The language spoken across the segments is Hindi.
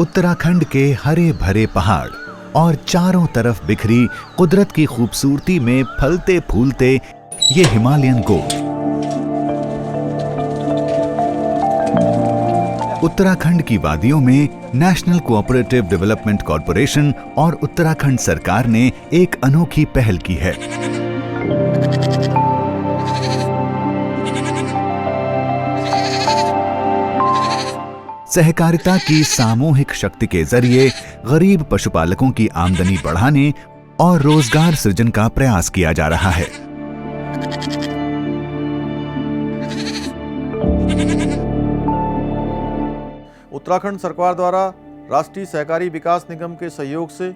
उत्तराखंड के हरे भरे पहाड़ और चारों तरफ बिखरी कुदरत की खूबसूरती में फलते फूलते ये हिमालयन गोट। उत्तराखंड की वादियों में नेशनल कोऑपरेटिव डेवलपमेंट कॉरपोरेशन और उत्तराखंड सरकार ने एक अनोखी पहल की है। सहकारिता की सामूहिक शक्ति के जरिए गरीब पशुपालकों की आमदनी बढ़ाने और रोजगार सृजन का प्रयास किया जा रहा है। उत्तराखंड सरकार द्वारा राष्ट्रीय सहकारी विकास निगम के सहयोग से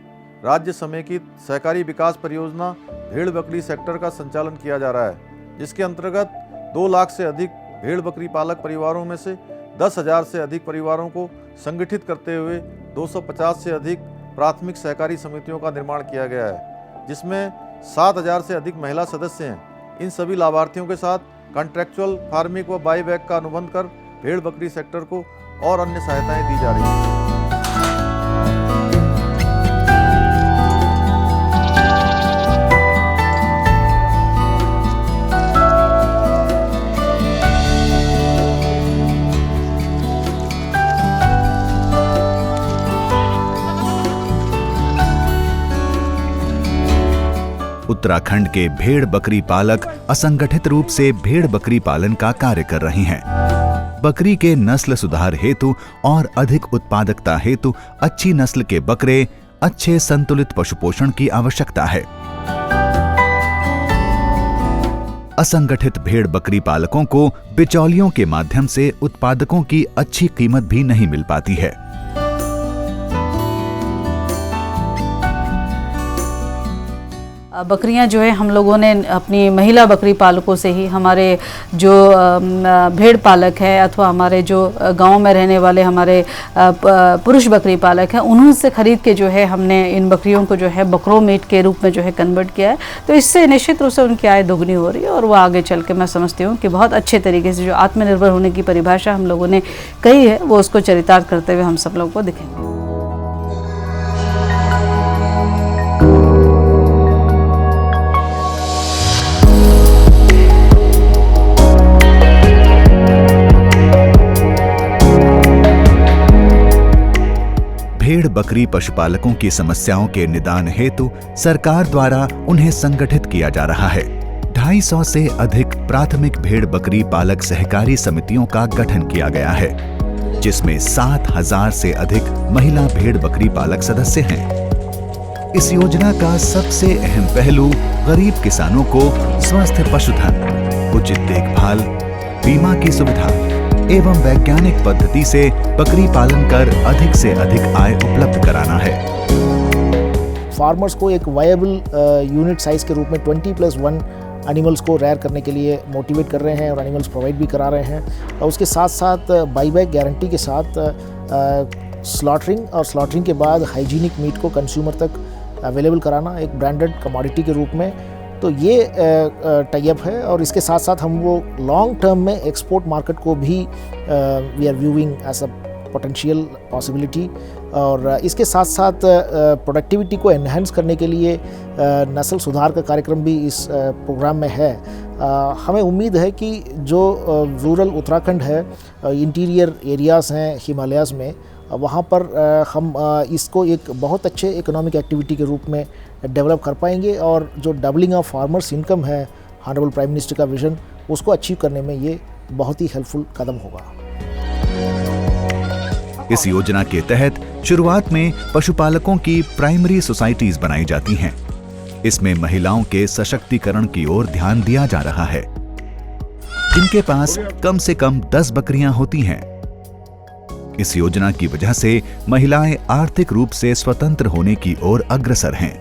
राज्य समेकित सहकारी विकास परियोजना भेड़ बकरी सेक्टर का संचालन किया जा रहा है, जिसके अंतर्गत 2 लाख से अधिक भेड़ बकरी पालक परिवारों में से 10,000 से अधिक परिवारों को संगठित करते हुए 250 से अधिक प्राथमिक सहकारी समितियों का निर्माण किया गया है, जिसमें 7,000 से अधिक महिला सदस्य हैं। इन सभी लाभार्थियों के साथ कॉन्ट्रैक्चुअल फार्मिंग व बाईबैक का अनुबंध कर भेड़ बकरी सेक्टर को और अन्य सहायताएं दी जा रही हैं। उत्तराखंड के भेड़ बकरी पालक असंगठित रूप से भेड़ बकरी पालन का कार्य कर रहे हैं। बकरी के नस्ल सुधार हेतु और अधिक उत्पादकता हेतु अच्छी नस्ल के बकरे, अच्छे संतुलित पशुपोषण की आवश्यकता है। असंगठित भेड़ बकरी पालकों को बिचौलियों के माध्यम से उत्पादकों की अच्छी कीमत भी नहीं मिल पाती है। बकरियां जो है हम लोगों ने अपनी महिला बकरी पालकों से ही, हमारे जो भेड़ पालक है अथवा हमारे जो गांव में रहने वाले हमारे पुरुष बकरी पालक हैं, उन्होंने खरीद के जो है हमने इन बकरियों को जो है बकरों मीट के रूप में जो है कन्वर्ट किया है। तो इससे निश्चित रूप से उनकी आय दोगुनी हो रही है और वो आगे चल के मैं समझती हूँ कि बहुत अच्छे तरीके से जो आत्मनिर्भर होने की परिभाषा हम लोगों ने कही है वो उसको चरितार्थ करते हुए हम सब लोगों को दिखेंगे। भेड़ बकरी पशुपालकों की समस्याओं के निदान हेतु सरकार द्वारा उन्हें संगठित किया जा रहा है। 250 से अधिक प्राथमिक भेड़ बकरी पालक सहकारी समितियों का गठन किया गया है, जिसमें 7,000 से अधिक महिला भेड़ बकरी पालक सदस्य हैं। इस योजना का सबसे अहम पहलू गरीब किसानों को स्वस्थ पशुधन, उचित देखभाल, बीमा की सुविधा एवं वैज्ञानिक पद्धति से बकरी पालन कर अधिक से अधिक आय उपलब्ध कराना है। फार्मर्स को एक वायबल यूनिट साइज के रूप में 20+1 एनिमल्स को रेयर करने के लिए मोटिवेट कर रहे हैं और एनिमल्स प्रोवाइड भी करा रहे हैं। और उसके साथ साथ बाईबैक गारंटी के साथ स्लॉटरिंग और स्लॉटरिंग के बाद हाइजीनिक मीट को कंज्यूमर तक अवेलेबल कराना एक ब्रांडेड कमोडिटी के रूप में। तो ये टाई अप है और इसके साथ साथ हम वो लॉन्ग टर्म में एक्सपोर्ट मार्केट को भी we are viewing as a potential possibility. और इसके साथ साथ प्रोडक्टिविटी को एनहेंस करने के लिए नस्ल सुधार का कार्यक्रम भी इस प्रोग्राम में है। हमें उम्मीद है कि जो रूरल उत्तराखंड है, इंटीरियर एरियाज़ हैं हिमालयाज़ में, वहाँ पर हम इसको एक बहुत अच्छे इकोनॉमिक एक्टिविटी के रूप में डेवलप कर पाएंगे और जो डबलिंग ऑफ फार्मर्स इनकम है ऑनरेबल प्राइम मिनिस्टर का विजन, उसको अचीव करने में ये बहुत ही हेल्पफुल कदम होगा। इस योजना के तहत शुरुआत में पशुपालकों की प्राइमरी सोसाइटीज बनाई जाती हैं। इसमें महिलाओं के सशक्तिकरण की ओर ध्यान दिया जा रहा है। इनके पास कम से कम 10 बकरियां होती हैं। इस योजना की वजह से महिलाएं आर्थिक रूप से स्वतंत्र होने की ओर अग्रसर हैं।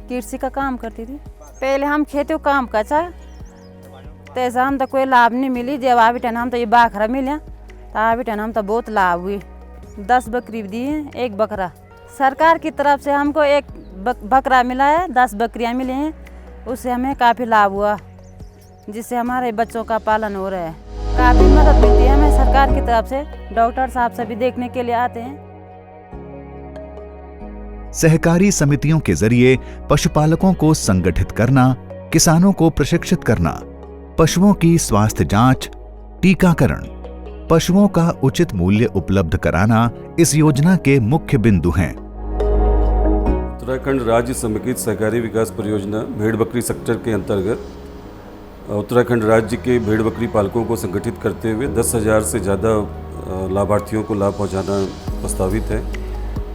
कृषि का काम करती थी, पहले हम खेती को काम करता तैसा हम तो कोई लाभ नहीं मिली। जब अभी टन हम तो ये बाखरा मिले तो अभी टन हम तो बहुत लाभ हुई। 10 बकरी दी है, 1 बकरा सरकार की तरफ से हमको 1 बकरा मिला है, 10 बकरियां मिली हैं, उससे हमें काफ़ी लाभ हुआ, जिससे हमारे बच्चों का पालन हो रहा है। काफ़ी मदद मिलती है हमें। सरकार की तरफ से डॉक्टर साहब सभी देखने के लिए आते हैं। सहकारी समितियों के जरिए पशुपालकों को संगठित करना, किसानों को प्रशिक्षित करना, पशुओं की स्वास्थ्य जांच, टीकाकरण, पशुओं का उचित मूल्य उपलब्ध कराना इस योजना के मुख्य बिंदु हैं। उत्तराखंड राज्य समेकित सहकारी विकास परियोजना भेड़ बकरी सेक्टर के अंतर्गत उत्तराखंड राज्य के भेड़ बकरी पालकों को संगठित करते हुए 10,000 से ज़्यादा लाभार्थियों को लाभ पहुंचाना प्रस्तावित है।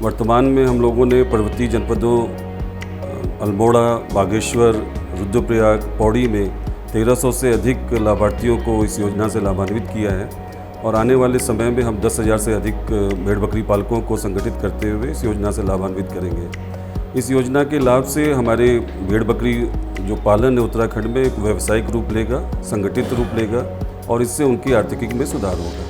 वर्तमान में हम लोगों ने पर्वतीय जनपदों अल्मोड़ा, बागेश्वर, रुद्रप्रयाग, पौड़ी में 1300 से अधिक लाभार्थियों को इस योजना से लाभान्वित किया है और आने वाले समय में हम 10,000 से अधिक भेड़ बकरी पालकों को संगठित करते हुए इस योजना से लाभान्वित करेंगे। इस योजना के लाभ से हमारे भेड़ बकरी जो पालन है उत्तराखंड में एक व्यावसायिक रूप लेगा, संगठित रूप लेगा और इससे उनकी आर्थिकी में सुधार होगा।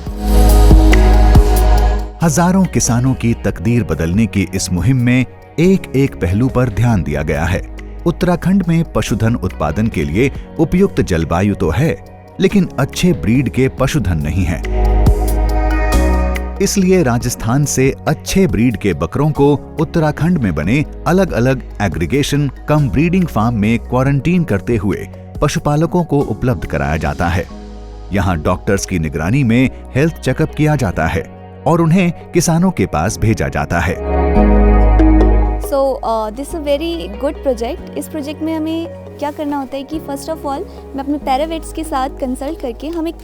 हजारों किसानों की तकदीर बदलने की इस मुहिम में एक एक पहलू पर ध्यान दिया गया है। उत्तराखंड में पशुधन उत्पादन के लिए उपयुक्त जलवायु तो है, लेकिन अच्छे ब्रीड के पशुधन नहीं है। इसलिए राजस्थान से अच्छे ब्रीड के बकरों को उत्तराखंड में बने अलग अलग एग्रीगेशन कम ब्रीडिंग फार्म में क्वारंटीन करते हुए पशुपालकों को उपलब्ध कराया जाता है। यहाँ डॉक्टर्स की निगरानी में हेल्थ चेकअप किया जाता है और उन्हें किसानों के पास भेजा जाता है। This a very good project. इस प्रोजेक्ट में हमें क्या करना होता है कि फर्स्ट ऑफ ऑल मैं अपने पैरावेट्स के साथ कंसल्ट करके हम एक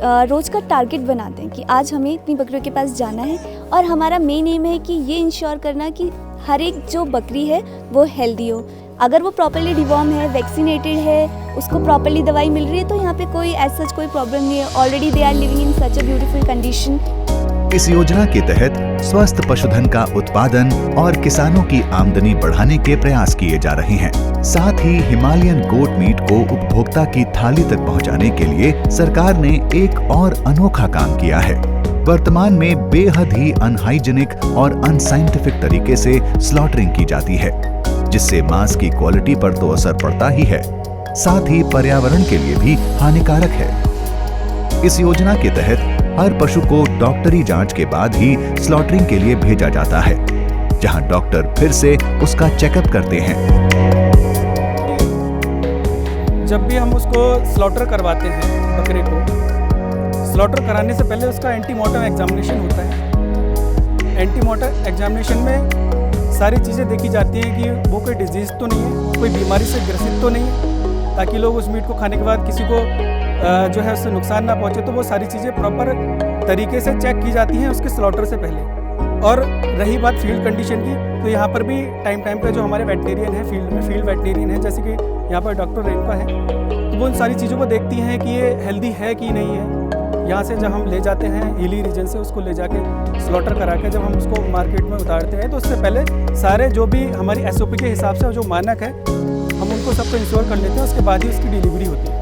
रोज़ का टारगेट बनाते हैं कि आज हमें इतनी बकरियों के पास जाना है और हमारा मेन एम है कि ये इंश्योर करना कि हर एक जो बकरी है वो हेल्दी हो। अगर वो प्रॉपर्ली डिवॉर्म है, वैक्सीनेटेड है, उसको प्रॉपर्ली दवाई मिल रही है, तो यहाँ पे कोई ऐसा कोई प्रॉब्लम नहीं है। Already they are living in such a beautiful condition. इस योजना के तहत स्वस्थ पशुधन का उत्पादन और किसानों की आमदनी बढ़ाने के प्रयास किए जा रहे हैं। साथ ही हिमालयन गोट मीट को उपभोक्ता की थाली तक पहुंचाने के लिए सरकार ने एक और अनोखा काम किया है। वर्तमान में बेहद ही अनहाइजीनिक और अनसाइंटिफिक तरीके से स्लॉटरिंग की जाती है, जिससे मांस की क्वालिटी पर तो असर पड़ता ही है, साथ ही पर्यावरण के लिए भी हानिकारक है। इस योजना के तहत हर पशु को डॉक्टरी जांच के बाद ही स्लॉटरिंग के लिए भेजा जाता है, जहां डॉक्टर फिर से उसका चेकअप करते हैं। जब भी हम उसको स्लॉटर करवाते हैं बकरे को, स्लॉटर कराने से पहले उसका एंटीमॉर्टम एग्जामिनेशन होता है। एंटीमॉर्टम एग्जामिनेशन में सारी चीज़ें देखी जाती हैं कि वो कोई डिजीज़ तो नहीं है, कोई बीमारी से ग्रसित तो नहीं है, ताकि लोग उस मीट को खाने के बाद किसी को जो है उससे नुकसान ना पहुंचे। तो वो सारी चीज़ें प्रॉपर तरीके से चेक की जाती हैं उसके स्लॉटर से पहले। और रही बात फील्ड कंडीशन की, तो यहाँ पर भी टाइम पे जो हमारे वेटनेरियन है फील्ड में, फील्ड वेटनेरियन है, जैसे कि यहाँ पर डॉक्टर रेणुका है, तो वो उन सारी चीज़ों को देखती हैं कि ये हेल्दी है कि नहीं है। यहाँ से जब हम ले जाते हैं हिली रीजन से, उसको ले जाके स्लॉटर करा के जब हम उसको मार्केट में उतारते हैं, तो उससे पहले सारे जो भी हमारी SOP के हिसाब से जो मानक है हम उनको सबको इंश्योर कर लेते हैं, उसके बाद ही उसकी डिलीवरी होती है।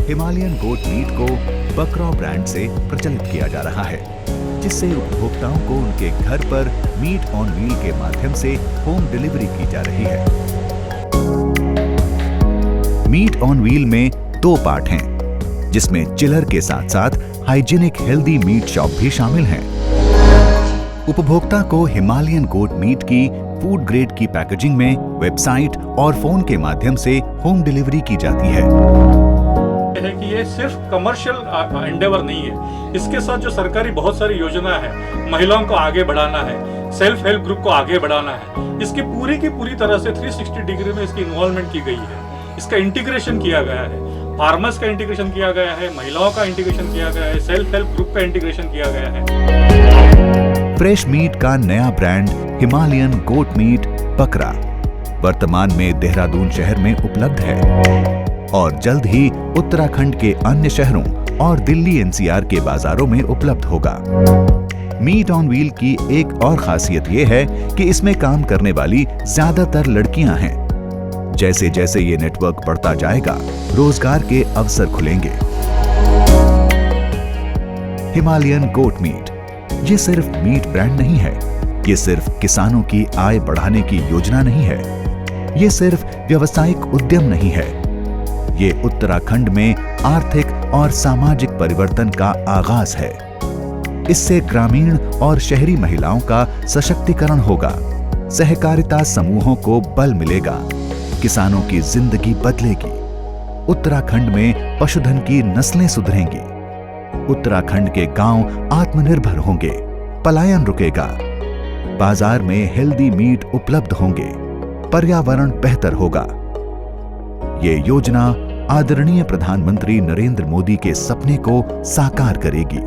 हिमालयन गोट मीट को बकरौ ब्रांड से प्रचलित किया जा रहा है, जिससे उपभोक्ताओं को उनके घर पर मीट ऑन व्हील के माध्यम से होम डिलीवरी की जा रही है। मीट ऑन व्हील में 2 पार्ट हैं, जिसमें चिलर के साथ साथ हाइजीनिक हेल्दी मीट शॉप भी शामिल हैं। उपभोक्ता को हिमालयन गोट मीट की फूड ग्रेड की पैकेजिंग में वेबसाइट और फोन के माध्यम से होम डिलीवरी की जाती है कि ये सिर्फ कमर्शियल एंडेवर नहीं है। इसके साथ जो सरकारी बहुत सारी योजना है, महिलाओं को आगे बढ़ाना है, सेल्फ हेल्प ग्रुप को आगे बढ़ाना है, इसकी पूरी की पूरी तरह से 360 डिग्री में इसकी इन्वॉल्वमेंट की गई है। इसका इंटीग्रेशन किया गया है, फार्मर्स का इंटीग्रेशन किया गया है, महिलाओं का इंटीग्रेशन किया गया है, सेल्फ हेल्प ग्रुप का इंटीग्रेशन किया गया है। फ्रेश मीट का नया ब्रांड हिमालयन गोट मीट बकरा वर्तमान में देहरादून शहर में उपलब्ध है और जल्द ही उत्तराखंड के अन्य शहरों और दिल्ली NCR के बाजारों में उपलब्ध होगा। मीट ऑन व्हील की एक और खासियत ये है कि इसमें काम करने वाली ज्यादातर लड़कियां हैं। जैसे जैसे ये नेटवर्क बढ़ता जाएगा, रोजगार के अवसर खुलेंगे। हिमालयन गोट मीट ये सिर्फ मीट ब्रांड नहीं है, ये सिर्फ किसानों की आय बढ़ाने की योजना नहीं है, ये सिर्फ व्यावसायिक उद्यम नहीं है, ये उत्तराखंड में आर्थिक और सामाजिक परिवर्तन का आगाज है। इससे ग्रामीण और शहरी महिलाओं का सशक्तिकरण होगा, सहकारिता समूहों को बल मिलेगा, किसानों की जिंदगी बदलेगी, उत्तराखंड में पशुधन की नस्लें सुधरेंगी, उत्तराखंड के गांव आत्मनिर्भर होंगे, पलायन रुकेगा, बाजार में हेल्दी मीट उपलब्ध होंगे, पर्यावरण बेहतर होगा। ये योजना आदरणीय प्रधानमंत्री नरेंद्र मोदी के सपने को साकार करेगी।